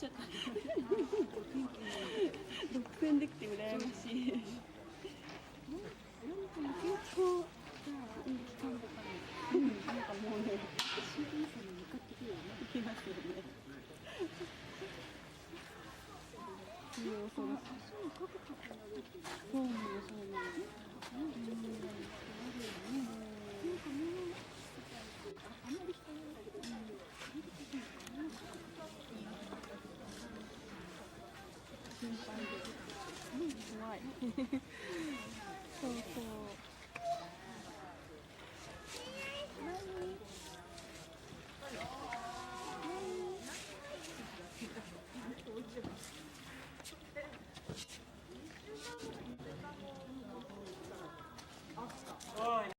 ちゃった。独占できて羨ましい。なんかもう結構じゃあいい期間とかに、なんかもうね、シーズンさんに向かってくるよね。行きますよね。そうそうそう。そうなのそうなの。あんまり人に言われてないけど、心配です。怖い。